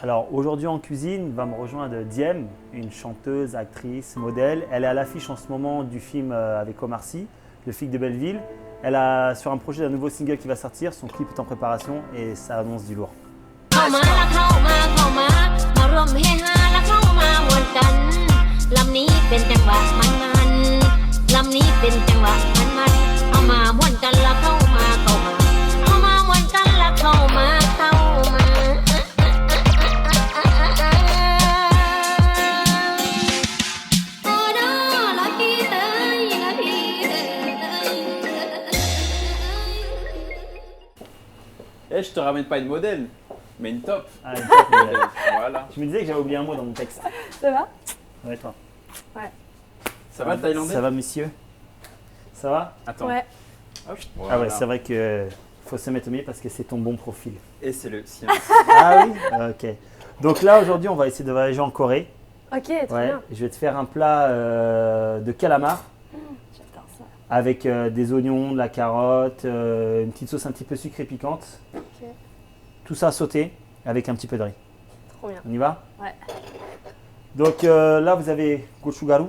Alors aujourd'hui en cuisine va me rejoindre Diem, une chanteuse, actrice, modèle. Elle est à l'affiche en ce moment du film avec Omar Sy, Le flic de Belleville. Elle a sur un projet d'un nouveau single qui va sortir, son clip est en préparation et ça annonce du lourd. เข้ามาละเข้ามามารวมเฮฮาละเข้ามามวนกันลำนี้เป็นจังหวะมันลำนี้เป็นจังหวะมันเอามาม่วนกันละเข้ามาเอามาม่วนกันละเข้ามา Eh, je te ramène pas une modèle, mais une top. Ah, une top modèle. Voilà. Je me disais que j'avais oublié un mot dans mon texte. Ça va? Ouais, toi. Ouais. Ça va le thaïlandais? Ça va, monsieur? Ça va? Attends. Ouais. Hop, Ah ouais, voilà. c'est vrai que faut se mettre au milieu parce que c'est ton bon profil. Et c'est le sien. Ah oui? Ok. Donc là, aujourd'hui, on va essayer de voyager en Corée. Ok, très Ouais. bien. Je vais te faire un plat de calamar J'adore ça. avec des oignons, de la carotte, une petite sauce un petit peu sucrée piquante. Ok, Tout ça sauté avec un petit peu de riz. trop bien. On y va? Ouais. Donc là, vous avez gochugaru.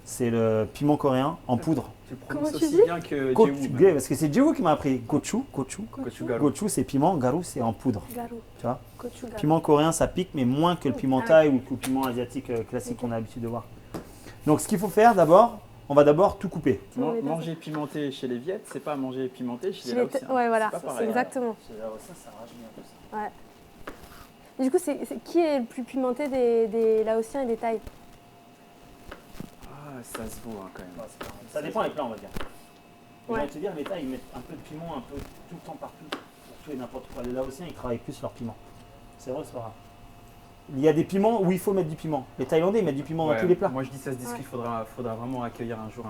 C'est le piment coréen en poudre. Tu le Comment prononces tu aussi dis? bien que Gochu, Jewu. parce que c'est Jewu qui m'a appris gochu. Gochugaru. Gochu, c'est piment, garu, c'est en poudre. Garou. Tu vois? Gochugaru. Piment coréen, ça pique, mais moins que le piment Ah thaï ou que le piment asiatique classique Ok. qu'on a l'habitude de voir. Donc, ce qu'il faut faire d'abord, on va d'abord tout couper. Non, mais Manger pimenté chez les Viettes, c'est pas manger pimenté chez les Laotiens. Ouais, voilà, C'est pas c'est pareil. exactement. Ça rajeunit un peu ça. Du coup, qui est le plus pimenté des Laotiens et des Thaïs? Ah, ça se vaut hein, quand même. Ça dépend des plats, on va dire. Ouais. Je vais te dire, les Thaïs, ils mettent un peu de piment, un peu tout le temps partout. Pour tout et n'importe quoi. Les Laotiens, ils travaillent plus leur piment. C'est vrai, c'est pas grave. Il y a des piments où il faut mettre du piment. Les Thaïlandais, ils mettent du piment dans Ouais, tous les plats. Moi je dis ça se dit Ouais. qu'il faudra vraiment accueillir un jour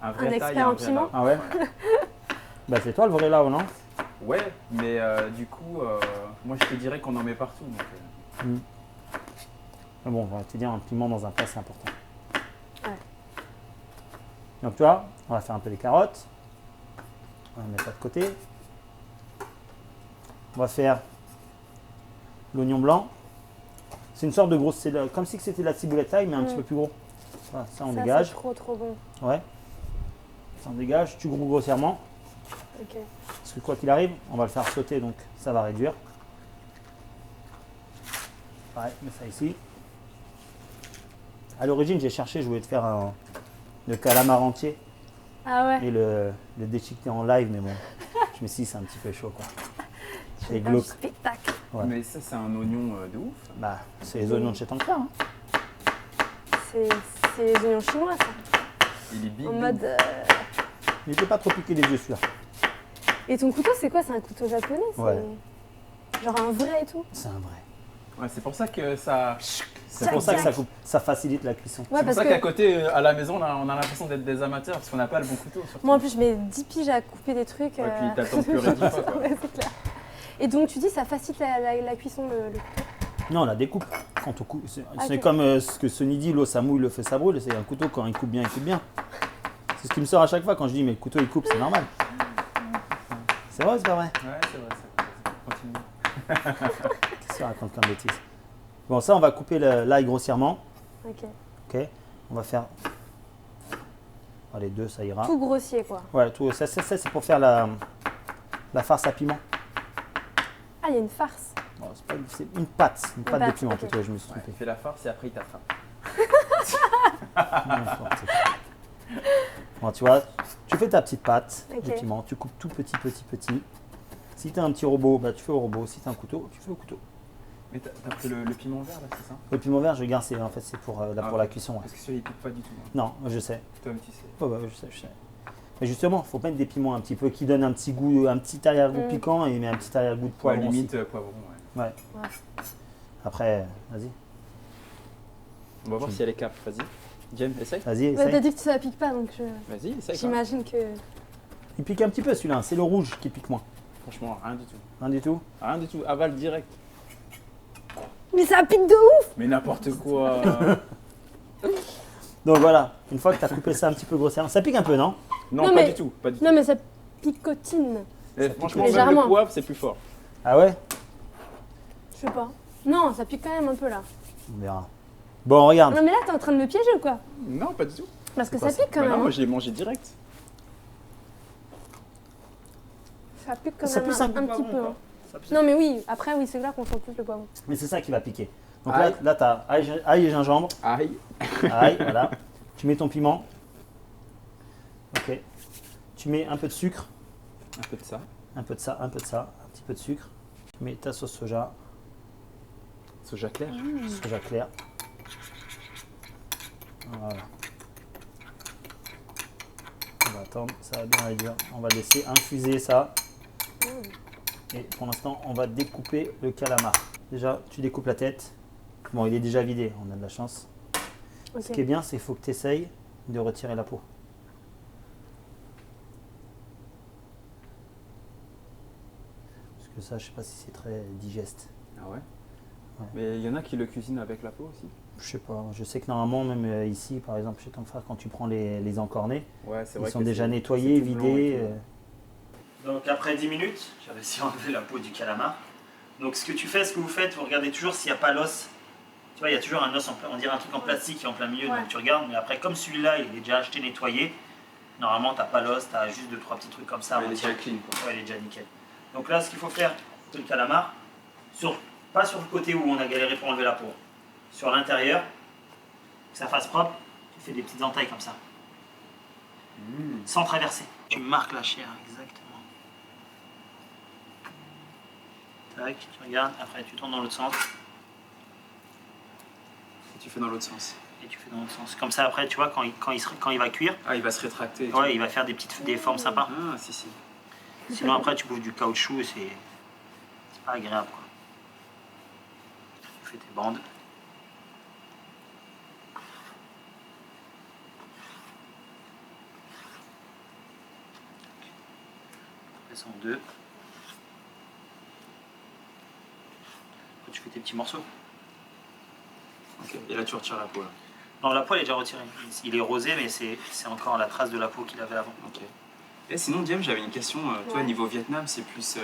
un vrai Thaï. expert en piment. Ah ouais? Bah, c'est toi le vrai là, ou non? Ouais, mais du coup, moi je te dirais qu'on en met partout. Donc, Mais bon, on va te dire, un piment dans un plat, c'est important. Ouais. Donc, tu vois, on va faire un peu les carottes. On va mettre ça de côté. On va faire l'oignon blanc. C'est une sorte de grosse, c'est comme si c'était de la ciboulette taille, mais un petit peu plus gros. Voilà, ça on Ça, dégage. c'est trop bon. Ouais. Ça on dégage. Tu groupes grossièrement. Ok. Parce que quoi qu'il arrive, on va le faire sauter, donc ça va réduire. Pareil, mets ça ici. À l'origine, j'ai cherché, je voulais te faire le calamar entier Ah ouais. et le déchiqueter en live, mais bon, je me suis dit c'est un petit peu chaud quoi. Tu C'est veux faire glauque. du spectacle. Ouais. Mais ça, c'est un oignon de ouf. Bah, c'est les oignons de chez Tankar. Hein. C'est les oignons chinois, ça. Il est big. En mode. Il n'était pas trop piqué des yeux celui-là. Et ton couteau, c'est quoi? C'est un couteau japonais? Ouais. Genre un vrai et tout? C'est un vrai. Ouais, c'est pour ça que ça. C'est pour ça que ça facilite la cuisson. Ouais, C'est pour parce ça que qu'à côté, à la maison, on a l'impression d'être des amateurs parce qu'on n'a pas le bon couteau. Surtout. moi, en plus, je mets 10 piges à couper des trucs. Ouais, puis t'as le temps de pleurer 10 fois. Quoi. Ouais, c'est clair. Et donc, tu dis, ça facilite la cuisson, le couteau? Non, on la découpe. Quand on coupe, c'est Ok. comme ce que Sonny dit, l'eau ça mouille, le feu ça brûle. C'est un couteau, quand il coupe bien, il coupe bien. C'est ce qui me sort à chaque fois quand je dis mais le couteau il coupe, c'est normal. C'est vrai ou c'est pas vrai? Ouais, c'est vrai, c'est vrai. Continue. Qu'est-ce que ça raconte comme bêtise? Bon, ça on va couper l'ail grossièrement. Ok. Ok. On va faire. Allez, deux, ça ira. Tout grossier, quoi. Ouais, tout. Ça, c'est pour faire la farce à piment. Ah, il y a une farce. Bon, c'est une pâte de pâte, piment. ok. Plutôt, je me suis Ouais, trompé. fais la farce et après il t'attrape. N'importe quoi. Bon, tu vois, tu fais ta petite pâte de Ok. piment, tu coupes tout petit. Si tu as un petit robot, bah, tu fais au robot. Si tu as un couteau, tu fais au couteau. Mais t'as pris le piment vert là, c'est ça? Le piment vert, je garde, en fait, c'est pour, Ah, pour la cuisson. Ouais. Parce que celui-là il pique pas du tout. Hein. Non, je sais. Toi-même tu sais. Ouais, je sais. Mais justement, il faut mettre des piments un petit peu qui donnent un petit goût, un petit arrière-goût piquant et mais un petit arrière-goût de Ouais, poivron limite aussi. poivron, ouais. Ouais. Ouais. Après, vas-y. On va voir si elle est cap, vas-y. Jem, essaye. Vas-y, Ouais, t'as essaye. dit que ça pique pas, donc Vas-y, essaye. quoi. j'imagine que. Il pique un petit peu celui-là, c'est le rouge qui pique moins. Franchement, rien du tout. Rien du tout. Rien du tout, avale direct. Mais ça pique de ouf! Mais n'importe quoi. Donc voilà, une fois que tu as coupé ça un petit peu grossièrement, ça pique un peu, non? Non, Non, pas mais- du tout, pas du tout. Non, mais ça picotine. Et franchement, même légèrement. le poivre, c'est plus fort. Ah ouais? Je sais pas. Non, ça pique quand même un peu là. On verra. Bon, regarde. Non mais là, t'es en train de me piéger ou quoi? Non, pas du tout. Parce que quoi, ça pique quand Bah même. non, moi hein. je l'ai mangé direct. Ça pique quand Ça même pue un peu de petit poivron, peu. quoi. hein. Ça pue. Non mais oui, après oui, c'est là qu'on sent plus le poivron. Mais c'est ça qui va piquer. Donc Aïe. là tu as ail et gingembre. Aïe. Ail, voilà. Tu mets ton piment. Ok. Tu mets un peu de sucre, Un peu de ça. un peu de ça, un peu de ça, un petit peu de sucre. Tu mets ta sauce soja, Soja clair. soja clair. Voilà. On va attendre, ça va bien réduire. On va laisser infuser ça. Et pour l'instant, on va découper le calamar. Déjà, tu découpes la tête. Bon, il est déjà vidé, on a de la chance. Ok. Ce qui est bien, c'est qu'il faut que tu essayes de retirer la peau. Parce que ça, je sais pas si c'est très digeste. Ah ouais. Ouais. Mais il y en a qui le cuisinent avec la peau aussi. Je sais pas, je sais que normalement, même ici, par exemple, chez ton frère, quand tu prends les encornets, Ouais, c'est ils vrai. sont que déjà c'est- nettoyés, c'est tout blanc et vidés. tout. Donc après 10 minutes, j'ai réussi à enlever la peau du calamar. Donc ce que vous faites, vous regardez toujours s'il n'y a pas l'os. Tu vois, il y a toujours un os, on dirait un truc en plastique qui est en plein milieu, Ouais. donc tu regardes. Mais après, comme celui-là, il est déjà acheté, nettoyé, normalement, tu n'as pas l'os, tu as juste 2-3 petits trucs comme ça. à Ouais, il est retirer. déjà clean quoi. Ouais, il est déjà nickel. Donc là, ce qu'il faut faire, c'est le calamar, pas sur le côté où on a galéré pour enlever la peau. Sur l'intérieur, que ça fasse propre, tu fais des petites entailles comme ça, sans traverser. Tu marques la chair, exactement. Tac, tu regardes, après tu tournes dans l'autre sens, Et tu fais dans l'autre sens. et tu fais dans l'autre sens. Comme ça, après, tu vois, quand il va cuire, Ah, il va se rétracter. et tout. ouais, il va faire des formes sympas. Ah, si. Sinon, après, tu bouffes du caoutchouc et c'est pas agréable, quoi. Tu fais tes bandes. Tu fais ça en deux. Après, tu fais tes petits morceaux. Ok. Et là, tu retires la peau là. Non, la peau, elle est déjà retirée. Il est rosé, mais c'est encore la trace de la peau qu'il avait avant. Ok. Et sinon, Diem, j'avais une question. Toi, Ouais. niveau Vietnam, c'est plus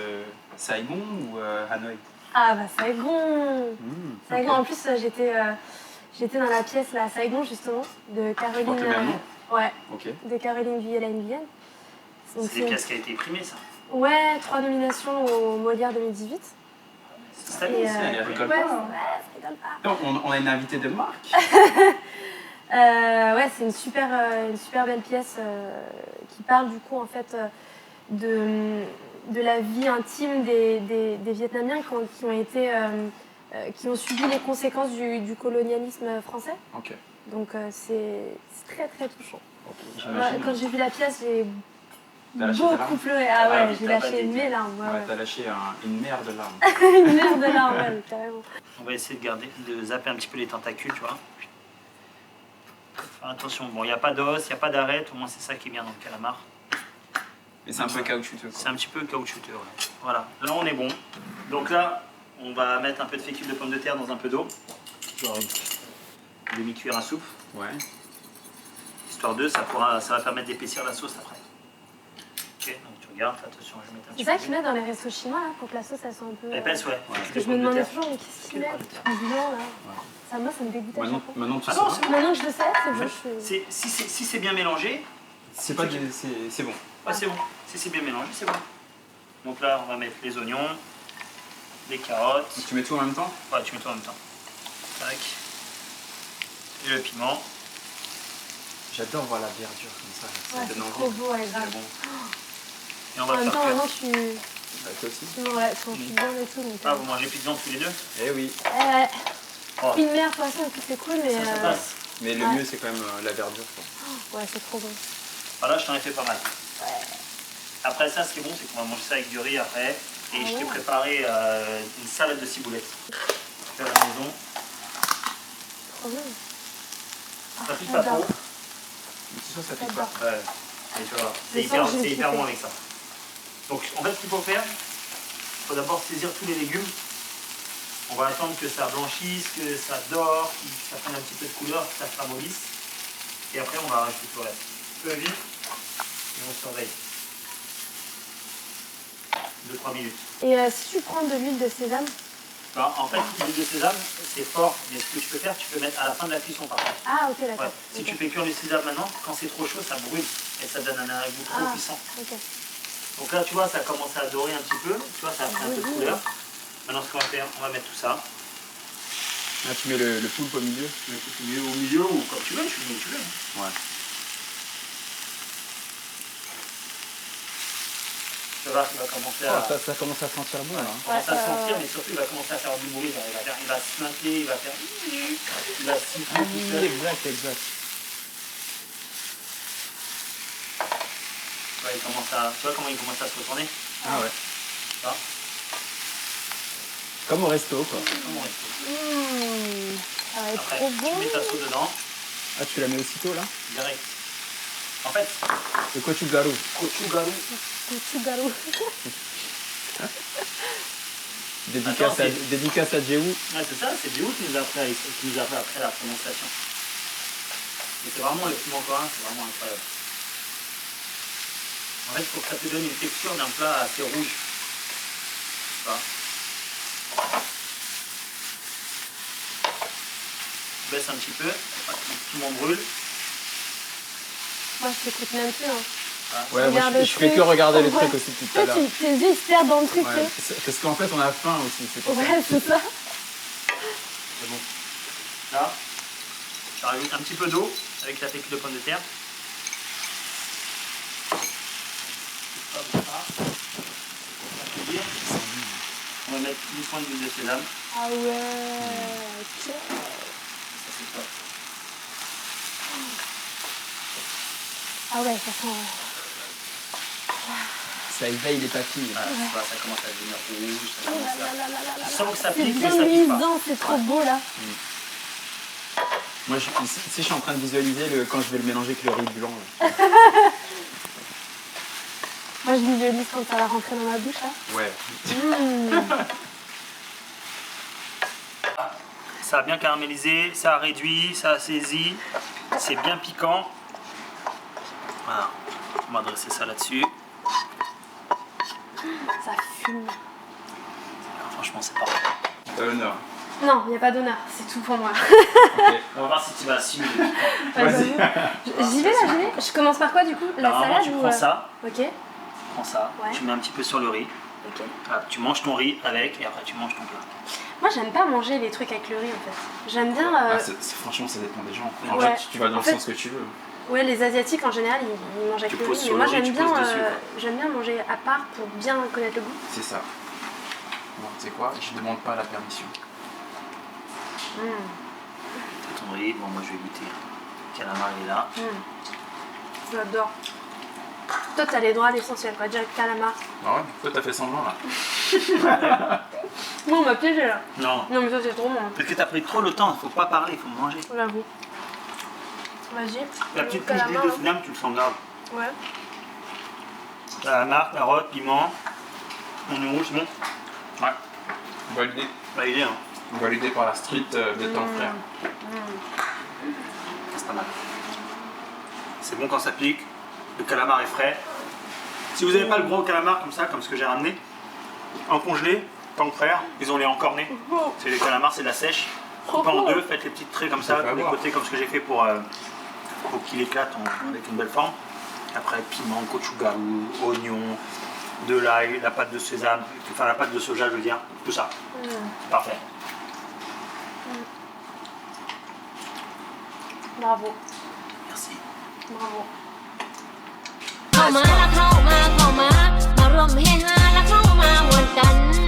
Saigon ou Hanoï? Ah bah Saigon. Saigon. Ok. En plus, j'étais dans la pièce là, à Saigon justement, de Caroline. porte le même nom Ouais, Ok. de Caroline Vienne. Donc, C'est des pièces qui a été imprimées, ça. Ouais, 3 nominations au Molière 2018. C'est cette année, Et, ça. elle rigole ouais, pas, hein. ouais, ça rigole pas. Non, on a une invitée de marque. Ouais, c'est une super belle pièce qui parle du coup en fait de la vie intime des Vietnamiens qui ont subi les conséquences du colonialisme français. Ok. Donc c'est très très touchant. J'imagine. Ouais, quand j'ai vu la pièce, j'ai T'as lâché tes beaucoup larmes pleuré. Ah ouais, Ah oui, j'ai t'as pas lâché dit. mes larmes. Ouais, Ouais, ouais. t'as lâché une mer de larmes. Une mer de larmes, ouais, carrément. On va essayer de zapper un petit peu les tentacules, tu vois. Faire attention, bon, il n'y a pas d'os, il n'y a pas d'arête, au moins c'est ça qui est bien dans le calamar. Mais c'est un peu caoutchouteux. C'est Quoi. un petit peu caoutchouteux, ouais. Voilà, là on est bon. Donc là, on va mettre un peu de fécule de pommes de terre dans un peu d'eau. Genre une demi-cuillère à soupe. Ouais. Histoire de, ça va permettre d'épaissir la sauce après. Ok, donc tu regardes, fais attention, je vais mettre un C'est petit ça peu. qu'ils mettent dans les restos chinois là, pour que la sauce elle soit un peu. Épaisse, ouais. Parce que Les je me pommes de demandais terre. toujours, mais qu'est-ce qu'ils mettent Du blanc là. Ça, moi, ça me dégoûte à Maintenant, chaque fois. maintenant tu Ah non, sais. c'est Maintenant que je le sais, c'est bon. Je suis... Si c'est bien mélangé, C'est pas des- c'est bon. ouais, c'est bon. Si c'est bien mélangé, c'est bon. Donc là, on va mettre les oignons, les carottes. Donc, tu mets tout en même temps? Ouais, tu mets tout en même temps. Tac. Et le piment. J'adore voir la verdure comme ça. Ça Ouais, donne c'est envie. trop beau, ouais, C'est grave. bon. Et on En va même faire temps, cuire. maintenant, je suis. Bah, toi aussi? Ouais, quand je suis bien et tout. Donc, Ah, vous mangez plus de viande tous les deux? Eh oui. Oh, une mère, poisson, tout c'est cool, mais. ça passe. Mais le Ouais. mieux, c'est quand même la verdure. Quoi. Ouais, c'est trop bon. Voilà, je t'en ai fait pas mal. Après ça, ce qui est bon, c'est qu'on va manger ça avec du riz après. Et Ah je t'ai ouais. préparé une salade de ciboulettes. Faire à la maison. Trop bien. Ça pique pas j'adore. trop. Mais tu sais, ça fait J'adore. quoi? Ouais. Et tu vois, Je c'est sens que je vais hyper kiffer. bon avec ça. Donc en fait, ce qu'il faut faire, il faut d'abord saisir tous les légumes. On va attendre que ça blanchisse, que ça dore, que ça prenne un petit peu de couleur, que ça framollisse. Et après, on va rajouter tout le reste. Peu vite, et on surveille. 2-3 minutes. Et si tu prends de l'huile de sésame, Bah, en fait, l'huile de sésame, c'est fort, mais ce que tu peux faire, tu peux mettre à la fin de la cuisson par contre. Ah, ok, d'accord. Ouais. Si Ok. tu fais cuire le sésame maintenant, quand c'est trop chaud, ça brûle et ça donne un goût trop Ah. puissant. Ok. Donc là, tu vois, ça commence à dorer un petit peu. Tu vois, ça a pris un peu de couleur. Maintenant, ce qu'on va faire, on va mettre tout ça. Là, tu mets le poulpe au milieu. Tu mets au milieu ou comme tu veux, tu mets où tu veux. Ouais. Tu vas voir qu'il va commencer Oh, à, ça commence à sentir bon là. commencer à Ouais, sentir, mais surtout, il va commencer à faire du bruit. Il va se planter, il va faire. Il va siffler tout seul. Exact. Ouais, il commence à, tu vois comment il commence à se retourner? Ah ouais. Ça. Comme au resto quoi. Comment on reste? Ça va être Après, trop tu bon. mets ta sauce dedans, Ah, tu la mets aussitôt là? direct. En fait, Le gochugaru. gochugaru, Gochugaru. Dédicace à Jéhu. ouais, c'est ça, c'est Dieu qui nous a appris après la prononciation. Et c'est vraiment le piment coréen, c'est vraiment incroyable. En fait, il faut que ça te donne une texture d'un plat assez rouge. Tu vois. Tu baisses un petit peu, pour pas que le piment brûle. Moi, je t'écoute même plus. Hein. Ouais, moi Regarde le je fais truc. que regarder les Ouais. trucs aussi tout à Toi, l'heure. tes yeux ils se perdent dans le truc. Ouais, parce qu'en fait on a faim aussi, c'est pour ça. Ouais, c'est ça. C'est bon. Là, tu rajoutes un petit peu d'eau avec ta fécule de pommes de terre. Hop, là. On va mettre une pointe d'huile de sésame. Ah ouais. Ok. Ça, c'est top. Ah ouais, ça sent. Ça éveille les papilles. Voilà, tu vois, ça commence à devenir rouge. Ça Oh commence là à... là là là là. Je sens que ça C'est pique, mais bien ça pique pas. luisant, c'est trop beau là. Moi je suis en train de visualiser quand je vais le mélanger avec le riz blanc. Là. Moi, je visualise quand ça va rentrer dans ma bouche là. Ouais. Ça a bien caramélisé, ça a réduit, ça a saisi. C'est bien piquant. Voilà. On va dresser ça là-dessus. Ça fume. Franchement, c'est parfait. Honneur. Non, il n'y a pas d'honneur, c'est tout pour moi. On va voir si tu vas assimiler. Vas-y. J'y vais là, j'y vais. Je commence par quoi du coup? La Alors, salade tu ou. prends ça, Ok, Ouais. tu mets un petit peu sur le riz. ok. Hop, tu manges ton riz avec et après tu manges ton plat. Moi, j'aime pas manger les trucs avec le riz en fait. J'aime bien. Ah, franchement ça dépend des gens. En Ouais. fait tu vas dans En le fait- sens que tu veux. Ouais, les Asiatiques en général, ils mangent avec Tu le poses riz. sur Mais moi, le riz, j'aime tu bien, poses dessus, quoi. j'aime bien manger à part pour bien connaître le goût. C'est ça. Bon, tu sais quoi, je demande pas la permission. Ton riz, bon moi je vais goûter. Le calamar il est là. J'adore. Toi, t'as les droits à l'essentiel, quoi. Direct calamar. Ah ouais, toi t'as fait semblant là. Moi, on m'a piégé là. Non, Non, mais ça, c'est trop bon. Hein. parce que t'as pris trop le temps, faut pas parler, faut manger. J'avoue. Vas-y. La Le petite touche d'huile calamar, de sésame, tu le sens grave. Ouais. Calamar, carotte, piment, oignon rouge, bon. Ouais, Validé. validé hein. Validé par la street de ton frère. C'est pas mal. C'est bon quand ça pique, le calamar est frais. Si vous n'avez pas le gros calamar comme ça, comme ce que j'ai ramené, en congelé, tant que frère, ils ont les encornés. C'est les calamars, c'est de la sèche. Coupez en deux, faites les petites traits comme ça, Ça fait tous les avoir. côtés, comme ce que j'ai fait pour qu'il éclate avec une belle forme. Après, piment, gochugaru, oignon, de l'ail, la pâte de sésame, enfin la pâte de soja, je veux dire, tout ça. C'est parfait. Bravo. Merci. Bravo. เข้ามาละเข้ามา มาร่วมเฮฮาและเข้ามามวนกัน